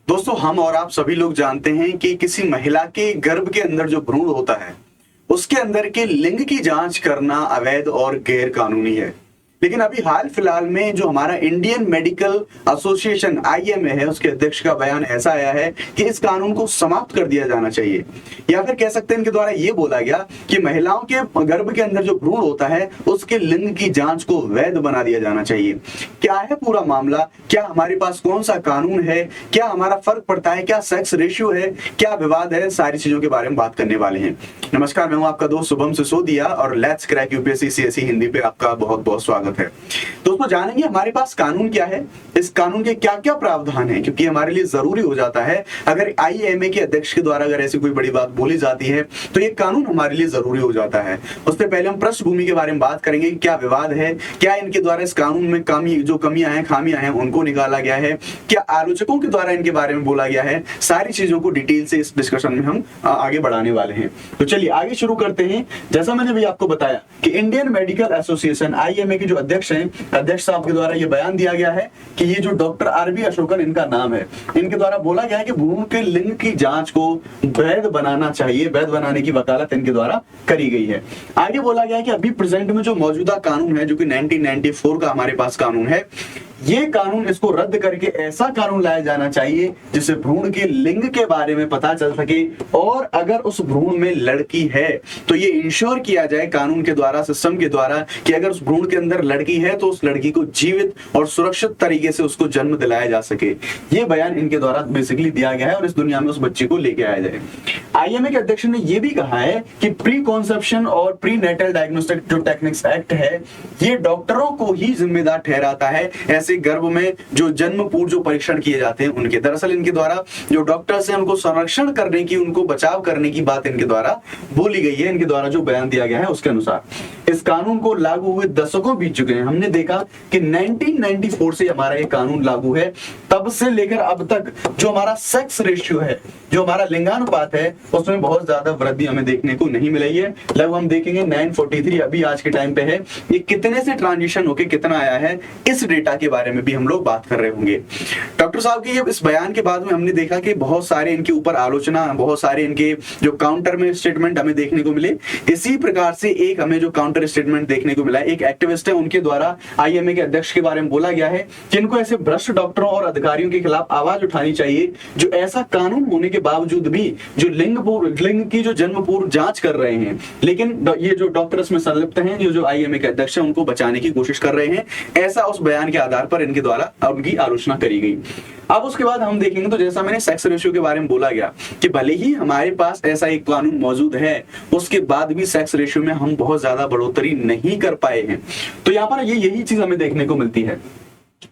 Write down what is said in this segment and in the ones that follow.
दोस्तों, हम और आप सभी लोग जानते हैं कि किसी महिला के गर्भ के अंदर जो भ्रूण होता है उसके अंदर के लिंग की जांच करना अवैध और गैर कानूनी है। लेकिन अभी हाल फिलहाल में जो हमारा इंडियन मेडिकल एसोसिएशन आईएमए है, उसके अध्यक्ष का बयान ऐसा आया है कि इस कानून को समाप्त कर दिया जाना चाहिए, या फिर कह सकते हैं इनके द्वारा ये बोला गया कि महिलाओं के गर्भ के अंदर जो भ्रूण होता है उसके लिंग की जांच को वैध बना दिया जाना चाहिए। क्या है पूरा मामला, क्या हमारे पास कौन सा कानून है, क्या हमारा फर्क पड़ता है, क्या सेक्स रेशियो है, क्या विवाद है, सारी चीजों के बारे में बात करने वाले हैं। नमस्कार, मैं हूं आपका दोस्त शुभम सिसोदिया और let's crack UPSC CSE Hindi पे आपका बहुत बहुत स्वागत है। दोस्तों, जानेंगे हमारे पास कानून क्या है, इस कानून के क्या क्या प्रावधान है, क्योंकि हमारे लिए जरूरी हो जाता है। अगर आईएमए के अध्यक्ष के द्वारा अगर ऐसी कोई बड़ी बात बोली जाती है तो ये कानून हमारे लिए जरूरी हो जाता है। उससे पहले हम पृष्ठभूमि के बारे में बात करेंगे कि क्या विवाद है, क्या इनके द्वारा इस कानून में कमियां हैं, खामियां हैं, उनको निकाला गया है, क्या आलोचकों के द्वारा इनके बारे में बोला गया है। सारी चीजों को डिटेल से इस डिस्कशन में हम आगे बढ़ाने वाले हैं। तो चलिए आगे शुरू करते हैं। जैसा मैंने भी आपको बताया कि इंडियन मेडिकल एसोसिएशन आईएमए के जो अध्यक्ष हैं, अध्यक्ष साहब के द्वारा ये बयान दिया गया है कि ये जो डॉक्टर आरबी अशोकन इनका नाम है, इनके द्वारा बोला गया है कि भ्रूण के लिंग की जांच को वैध बनाना चाहिए, वैध बनाने की वकालत इनके द्वारा करी गई है। आगे बोला गया है कि अभी प्रेजेंट में जो मौजूदा कानून है, जो कि 1994 का हमारे पास कानून है, ये कानून इसको रद्द करके ऐसा कानून लाया जाना चाहिए जिससे भ्रूण के लिंग के बारे में पता चल सके, और अगर उस भ्रूण में लड़की है तो ये इंश्योर किया जाए कानून के द्वारा, सिस्टम के द्वारा, कि अगर उस भ्रूण के अंदर लड़की है तो उस लड़की को जीवित और सुरक्षित तरीके से उसको जन्म दिलाया जा सके। ये बयान इनके द्वारा बेसिकली दिया गया है और इस दुनिया में उस बच्चे को लेके आया जाए। आईएमए के अध्यक्ष ने यह भी कहा है कि प्री कॉन्सेप्शन और प्री नेटल डायग्नोस्टिक जो टेक्निक्स एक्ट है, ये डॉक्टरों को ही जिम्मेदार ठहराता है ऐसे गर्भ में जो जन्म पूर्व जो परीक्षण किए जाते हैं उनके। दरअसल इनके द्वारा जो डॉक्टर्स हैं उनको संरक्षण करने की, उनको बचाव करने की बात इनके द्वारा बोली गई है। इनके द्वारा जो बयान दिया गया है उसके अनुसार इस कानून को लागू हुए दशकों बीत चुके हैं। हमने देखा कि 1994 से हमारा ये कानून लागू है, तब से लेकर अब तक जो हमारा सेक्स रेशियो है, जो हमारा लिंगानुपात है, उसमें बहुत ज्यादा वृद्धि हमें देखने को नहीं मिली है। लगभग हम देखेंगे 943 अभी आज के टाइम पे है। ये कितने से ट्रांजिशन होके कितना आया है, इस डेटा के बारे में भी हम लोग बात कर रहे होंगे। डॉक्टर साहब के इस बयान के बाद में हमने देखा कि बहुत सारे इनके ऊपर आलोचना, बहुत सारे इनके जो काउंटर में स्टेटमेंट हमें देखने को मिले। इसी प्रकार से एक हमें जो काउंटर स्टेटमेंट देखने को मिला, एक एक्टिविस्ट है, उनके द्वारा आईएमए के अध्यक्ष के बारे में बोला गया है कि इनको ऐसे भ्रष्ट डॉक्टरों और अधिकारियों के खिलाफ आवाज उठानी चाहिए जो ऐसा कानून होने के बावजूद भी जो लिंग की जो जन्म पूर्व जांच कर रहे हैं, लेकिन ये जो डॉक्टर इसमें संलिप्त हैं, जो आईएमए के अध्यक्ष हैं, उनको बचाने की कोशिश कर रहे हैं। ऐसा उस बयान के आधार पर इनके द्वारा उनकी आलोचना करी गई। अब उसके बाद हम देखेंगे तो जैसा मैंने सेक्स रेशियो के बारे में बोला गया कि भले ही हमारे पास ऐसा एक कानून मौजूद है, उसके बाद भी सेक्स रेशियो में हम बहुत ज्यादा बढ़ोतरी नहीं कर पाए हैं। तो यहाँ पर यही चीज हमें देखने को मिलती है।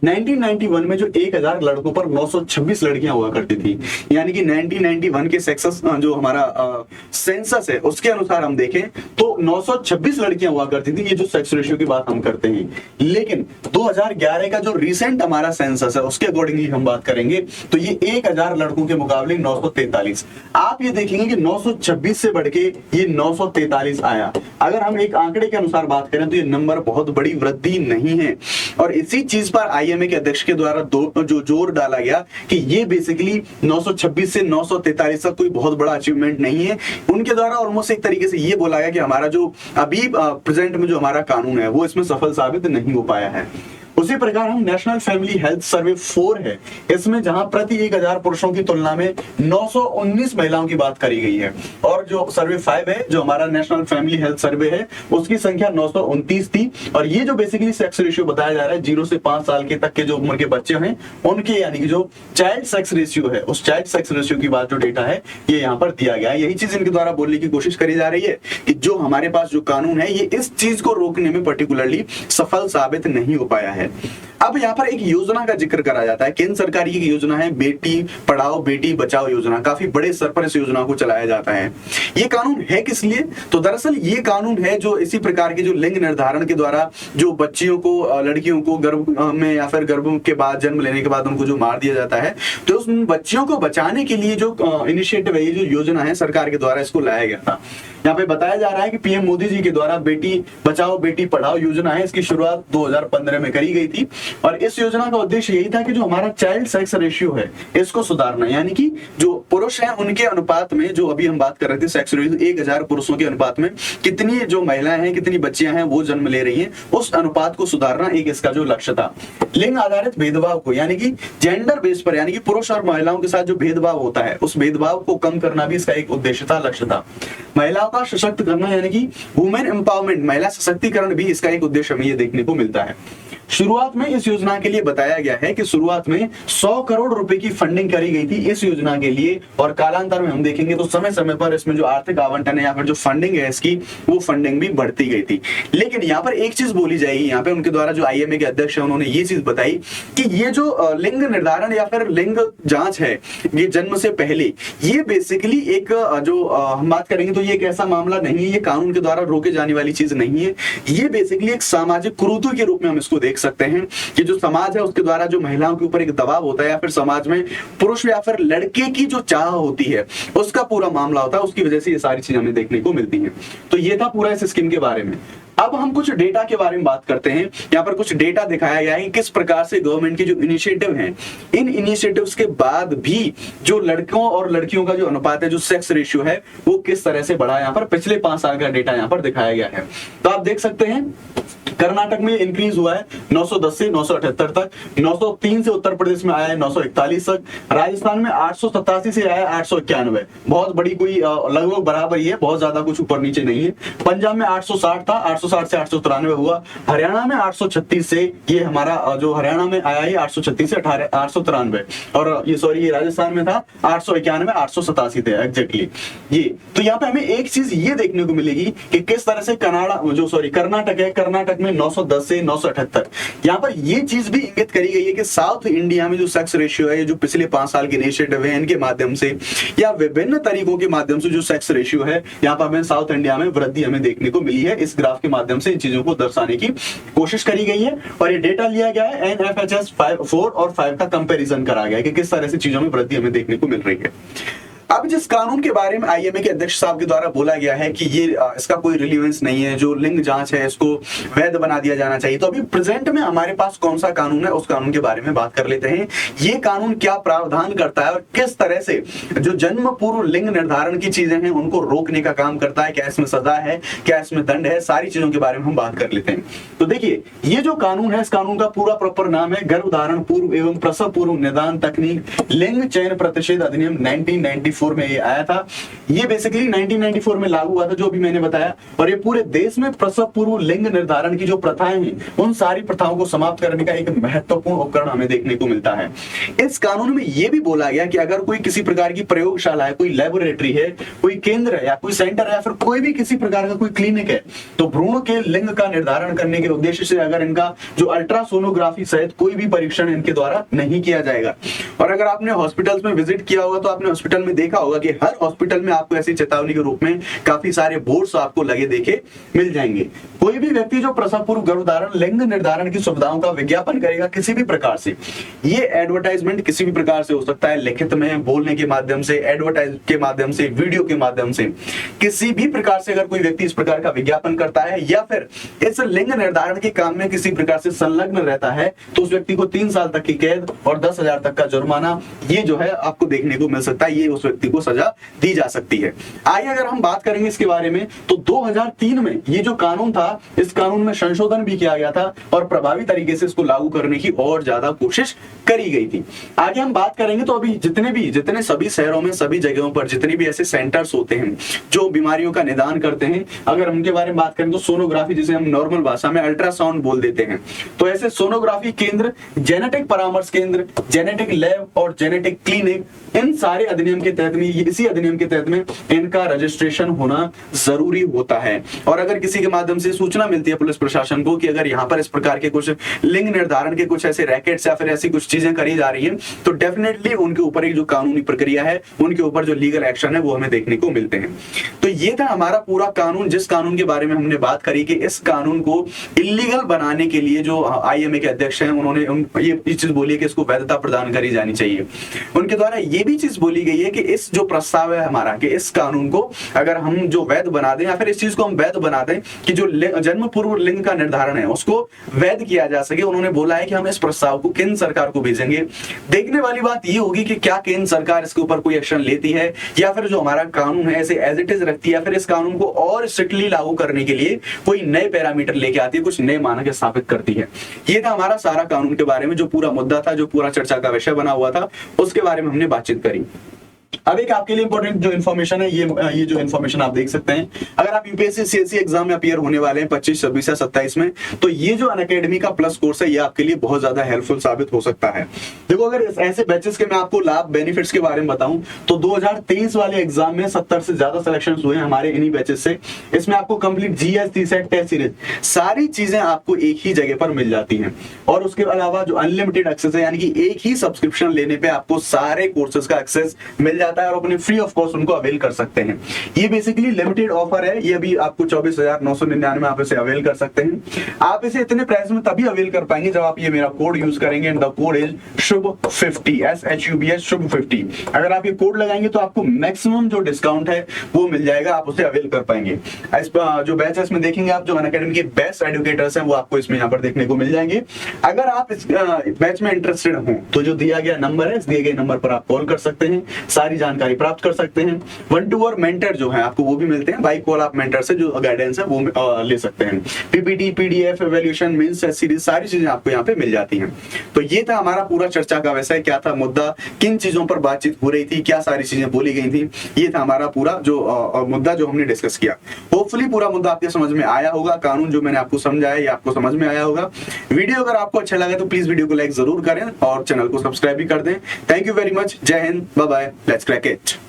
1991 में जो 1000 लड़कों पर 926 लड़कियां हुआ करती थी, यानी कि 1991 के सेक्सस जो हमारा सेंसस है उसके अनुसार हम देखें तो 926 लड़कियां हुआ करती थी। ये जो सेक्स रेशियो की बात हम करते हैं, लेकिन 2011 का जो रिसेंट हमारा सेंसस है उसके अकॉर्डिंगली हम बात करेंगे तो ये 1000 लड़कों के मुकाबले 943। आप ये देखेंगे कि 926 से बढ़ के ये 943 आया। अगर हम एक आंकड़े के अनुसार बात करें तो ये नंबर बहुत बड़ी वृद्धि नहीं है, और इसी चीज पर आईएमए के अध्यक्ष के द्वारा जो जोर डाला गया कि ये बेसिकली 926 से 943 तक कोई बहुत बड़ा अचीवमेंट नहीं है। उनके द्वारा ऑलमोस्ट एक तरीके से ये बोला गया कि हमारा जो अभी प्रेजेंट में जो हमारा कानून है वो इसमें सफल साबित नहीं हो पाया है। उसी प्रकार हम नेशनल फैमिली हेल्थ सर्वे 4 है, इसमें जहां प्रति 1000 पुरुषों की तुलना में 919 महिलाओं की बात करी गई है, और जो सर्वे 5 है, जो हमारा नेशनल फैमिली हेल्थ सर्वे है, उसकी संख्या 929 थी। और ये जो बेसिकली सेक्स रेशियो बताया जा रहा है 0 से 5 साल के तक के जो उम्र के बच्चे हैं उनके, यानी कि जो चाइल्ड सेक्स रेशियो है, उस चाइल्ड सेक्स रेशियो की बात जो डेटा है ये यहाँ पर दिया गया है। यही चीज इनके द्वारा बोलने की कोशिश करी जा रही है कि जो हमारे पास जो कानून है ये इस चीज को रोकने में पर्टिकुलरली सफल साबित नहीं हो पाया है। अब यहाँ पर एक योजना का जिक्र करा जाता है, केंद्र सरकार की योजना है बेटी पढ़ाओ बेटी बचाओ योजना। काफी बड़े स्तर पर इस योजना को चलाया जाता है। ये कानून है किस लिए? तो दरअसल ये कानून है जो इसी प्रकार के जो लिंग निर्धारण के द्वारा जो बच्चियों को, लड़कियों को गर्भ में या फिर गर्भ के बाद, जन्म लेने के बाद उनको जो मार दिया जाता है, तो उस बच्चियों को बचाने के लिए जो इनिशिएटिव है, ये जो योजना है सरकार के द्वारा, इसको लाया गया था। यहाँ पे बताया जा रहा है कि पीएम मोदी जी के द्वारा बेटी बचाओ बेटी पढ़ाओ योजना है, इसकी शुरुआत 2015 में करी गई गई थी और इस योजना का उद्देश्य यही था कि जो हमारा चाइल्ड सेक्स रेशियो है इसको सुधारना, यानी कि जो पुरुष हैं उनके अनुपात में, जो अभी हम बात कर रहे थे सेक्स रेशियो 1000 पुरुषों के अनुपात में कितनी जो महिलाएं हैं, कितनी बच्चियां हैं वो जन्म ले रही हैं, उस अनुपात को सुधारना एक इसका जो लक्ष्य था। लिंग आधारित भेदभाव को, यानी कि जेंडर बेस पर, यानी कि पुरुष और महिलाओं के साथ जो भेदभाव होता है उस भेदभाव को कम करना भी इसका एक उद्देश्य था, लक्ष्य था। महिलाओं का सशक्त करना, यानी कि वुमेन एम्पावरमेंट, महिला सशक्तिकरण भी इसका एक उद्देश्य हमें ये देखने को मिलता है। शुरुआत में इस योजना के लिए बताया गया है कि शुरुआत में 100 करोड़ रुपए की फंडिंग करी गई थी इस योजना के लिए, और कालांतर में हम देखेंगे तो समय समय पर इसमें जो आर्थिक आवंटन है या फिर जो फंडिंग है इसकी, वो फंडिंग भी बढ़ती गई थी। लेकिन यहाँ पर एक चीज बोली जाएगी, यहाँ पे उनके द्वारा जो आईएमए के अध्यक्ष है उन्होंने ये चीज बताई कि ये जो लिंग निर्धारण या फिर लिंग जांच है ये जन्म से पहले, ये बेसिकली एक जो हम बात करेंगे तो ये एक ऐसा मामला नहीं है, ये कानून के द्वारा रोके जाने वाली चीज नहीं है, ये बेसिकली एक सामाजिक कुरीति के रूप में हम इसको देख सकते हैं कि जो समाज है उसके द्वारा जो महिलाओं के ऊपर एक दबाव होता है या फिर समाज में पुरुष या फिर लड़के की जो चाह होती है उसका पूरा मामला होता है, उसकी वजह से ये सारी चीजें हमें देखने को मिलती हैं। तो ये था पूरा इस स्कीम के बारे में। अब हम कुछ डेटा के बारे में बात करते हैं। यहाँ पर कुछ डेटा दिखाया गया है कि किस प्रकार से गवर्नमेंट के जो इनिशिएटिव हैं, इन इनिशिएटिव्स के बाद भी जो लड़कों और लड़कियों का जो अनुपात है, जो सेक्स रेशियो है, वो किस तरह से बढ़ा है। यहाँ पर पिछले 5 साल का डेटा यहाँ पर दिखाया गया है। तो आप देख सकते हैं कर्नाटक में इंक्रीज हुआ है 910 से 978 तक, 903 से उत्तर प्रदेश में आया है 941 तक, राजस्थान में 887 से आया है 891, बहुत बड़ी कोई लगभग बराबर ही है, बहुत ज्यादा कुछ ऊपर नीचे नहीं है। पंजाब में 860 था, 860 से 893 हुआ। हरियाणा में 836 से, ये हमारा जो हरियाणा में आया है 836 से 893, और ये राजस्थान में था 891, 887 थे एग्जैक्टली ये। तो यहाँ पे हमें एक चीज ये देखने को मिलेगी कि किस तरह से कर्नाटक है, कर्नाटक में 910 से 978, यहाँ पर ये चीज भी इंगित करी गई है कि साउथ इंडिया में जो सेक्स रेशियो है, जो पिछले 5 साल के इनिशिएटिव है इनके माध्यम से या विभिन्न तरीकों के माध्यम से जो सेक्स रेशियो है, यहाँ पर हमें साउथ इंडिया में वृद्धि हमें देखने को मिली है। इस ग्राफ के माध्यम से इन चीजों को दर्शाने की कोशिश करी गई है और ये डेटा लिया गया है NFHS 4 और 5 का कंपैरिजन करा गया है कि किस तरह से चीजों में वृद्धि हमें देखने को मिल रही है। अब जिस कानून के बारे में आईएमए के अध्यक्ष साहब के द्वारा बोला गया है कि ये इसका कोई रिलीवेंस नहीं है, जो लिंग जांच है इसको वैध बना दिया जाना चाहिए, तो अभी प्रेजेंट में हमारे पास कौन सा कानून है उस कानून के बारे में बात कर लेते हैं। ये कानून क्या प्रावधान करता है और किस तरह से जो जन्म पूर्व लिंग निर्धारण की चीजें हैं उनको रोकने का काम करता है, क्या इसमें सजा है, क्या इसमें दंड है, सारी चीजों के बारे में हम बात कर लेते हैं। तो देखिए ये जो कानून है, इस कानून का पूरा प्रॉपर नाम है गर्भधारण पूर्व एवं प्रसव पूर्व निदान तकनीक लिंग चयन प्रतिषेध अधिनियम 1994 में ये आया था। ये बेसिकली 1994 में लागू हुआ था, जो भी मैंने बताया, और ये पूरे देश में प्रसव पूर्व लिंग निर्धारण की जो प्रथाएं हैं उन सारी प्रथाओं को समाप्त करने का एक महत्वपूर्ण उपकरण हमें देखने को मिलता है। इस कानून में यह भी बोला गया कि अगर कोई किसी प्रकार की प्रयोगशाला है, कोई लेबोरेटरी है, कोई केंद्र है या कोई सेंटर है या फिर कोई भी किसी प्रकार का कोई क्लिनिक है, तो भ्रूण के लिंग का निर्धारण करने के उद्देश्य से अगर इनका जो अल्ट्रासोनोग्राफी सहित कोई भी परीक्षण इनके द्वारा नहीं किया जाएगा। और अगर आपने हॉस्पिटल्स में विजिट किया होगा तो आपने हॉस्पिटल में देखा होगा कि हर हॉस्पिटल में आपको ऐसी चेतावनी के रूप में काफी सारे बोर्ड्स आपको लगे देखे मिल जाएंगे। कोई भी व्यक्ति जो प्रसव पूर्व गर्भधारण लिंग निर्धारण की सुविधाओं का विज्ञापन करेगा किसी भी प्रकार से, ये एडवर्टाइजमेंट किसी भी प्रकार से हो सकता है, लिखित में, बोलने के माध्यम से, एडवर्टाइज के माध्यम से, वीडियो के माध्यम से, किसी भी प्रकार से अगर कोई व्यक्ति इस प्रकार का विज्ञापन करता है या फिर इस लिंग निर्धारण के काम में किसी प्रकार से संलग्न रहता है, तो उस व्यक्ति को 3 साल तक की कैद और 10,000 तक का जुर्माना ये जो है आपको देखने को मिल सकता है, ये उस व्यक्ति को सजा दी जा सकती है। आइए अगर हम बात करेंगे इसके बारे में, तो 2003 में ये जो कानून था, इस कानून में संशोधन भी किया गया था और प्रभावी तरीके से इसको लागू करने की और ज्यादा कोशिश करी गई थी। आगे हम बात करेंगे तो अभी जितने सभी शहरों में, सभी जगहों पर जितने भी ऐसे सेंटर्स होते हैं जो बीमारियों का निदान करते हैं, अगर उनके बारे में बात करें तो सोनोग्राफी, जिसे हम नॉर्मल भाषा में अल्ट्रासाउंड बोल देते हैं, तो ऐसे सोनोग्राफी केंद्र, जेनेटिक परामर्श केंद्र, जेनेटिक लैब और जेनेटिक क्लिनिक, इन सारे अधिनियम के तहत में, इसी अधिनियम के तहत में इनका रजिस्ट्रेशन होना जरूरी होता है। और अगर किसी के माध्यम से सूचना मिलती है पुलिस प्रशासन को कि अगर यहाँ पर इस प्रकार के कुछ लिंग निर्धारण के कुछ ऐसे रैकेट्स या फिर ऐसी कुछ चीजें करी जा रही हैं, तो डेफिनेटली उनके ऊपर एक जो कानूनी प्रक्रिया है, उनके ऊपर जो लीगल एक्शन है वो हमें देखने को मिलते हैं। तो ये था हमारा पूरा कानून, जिस कानून के बारे में हमने बात करी कि इस कानून को इलीगल बनाने के लिए जो आईएमए के अध्यक्ष हैं उन्होंने ये चीज बोली कि इसको वैधता प्रदान करी जानी जानी चाहिए। उनके द्वारा ये भी चीज बोली गई है कि इस जो प्रस्ताव है हमारा, कि इस कानून को अगर हम जो वैध बना दें, या फिर इस चीज को हम वैध बना दें कि जो जन्म पूर्व लिंग का निर्धारण है उसको वैध किया जा सके, उन्होंने बोला है कि हम इस प्रस्ताव को केंद्र सरकार को भेजेंगे। देखने वाली बात ये होगी कि क्या केंद्र सरकार इसके ऊपर कोई एक्शन लेती है, या फिर जो हमारा कानून है ऐसे एज इट इज रखती है, या फिर इस कानून को और स्ट्रिक्टली लागू करने के लिए कोई नए पैरामीटर लेके आती है, कुछ नए मानक स्थापित करती है। ये था हमारा सारा कानून के बारे में जो पूरा मुद्दा था, जो पूरा चर्चा का विषय बना हुआ था, उसके बारे में हमने बातचीत करी। अब एक आपके लिए इंपॉर्टेंट जो इन्फॉर्मेशन है, ये जो इन्फॉर्मेशन आप देख सकते हैं, अगर आप यूपीएससी सीएससी एग्जाम में अपीयर होने वाले हैं 25, 26 या 27 में, तो ये जो अनअकैडमी का प्लस कोर्स है ये आपके लिए बहुत ज्यादा हेल्पफुल साबित हो सकता है। देखो, अगर ऐसे बैचेस के मैं आपको लाभ बेनिफिट्स के बारे में बताऊं तो 2023 वाले एग्जाम में 70 से ज्यादा सिलेक्शन हुए हैं हमारे इन्हीं बैचेस से। इसमें आपको complete GS, CSAT, test series सारी चीजें आपको एक ही जगह पर मिल जाती हैं, और उसके अलावा जो अनलिमिटेड एक्सेस है, यानी कि एक ही सब्सक्रिप्शन लेने पे आपको सारे कोर्सेज का एक्सेस मिल जाता है और अपने फ्री ऑफ कॉस्ट उनको अवेल कर सकते हैं। ये बेसिकली लिमिटेड ऑफर है, ये भी आपको 24,999 में आप इसे अवेल कर सकते हैं। आप इसे इतने प्राइस में तभी अवेल कर पाएंगे जब आप ये मेरा कोड यूज करेंगे, एंड द कोड इज शुभ50, SHUBH शुभ50। अगर आप ये कोड लगाएंगे तो आपको मैक्सिमम जो डिस्काउंट है वो मिल जाएगा, आप उसे अवेल कर पाएंगे। जो बैच इसमें देखेंगे आप, जो अनअकैडमी के बेस्ट एजुकेटर्स हैं वो आपको इसमें यहाँ पर देखने को मिल जाएंगे। अगर आप इस बैच में इंटरेस्टेड हो तो जो दिया गया नंबर है, इस दिए गए नंबर पर आप कॉल कर सकते हैं, सारी जानकारी प्राप्त कर सकते हैं। 1-2 और मेंटर जो है आपको वो भी मिलते हैं, बाई कॉल आप मेंटर से जो गाइडेंस है वो ले सकते हैं। PPT, PDF, evaluation, mains, series सारी चीजें आपको यहाँ पे मिल जाती हैं। तो ये था हमारा पूरा चर्चा का विषय, क्या था मुद्दा, किन चीजों पर बातचीत हो रही थी, क्या सारी चीजें बोली गई थी, ये था हमारा पूरा जो मुद्दा जो हमने डिस्कस किया। होपफुली पूरा मुद्दा आपके समझ में आया होगा, कानून जो मैंने आपको समझाया ये आपको समझ में आया होगा। वीडियो अगर आपको अच्छा लगा तो प्लीज वीडियो को लाइक जरूर करें और चैनल को सब्सक्राइब भी कर दें। थैंक यू वेरी मच, जय हिंद, bye bye, let's crack it.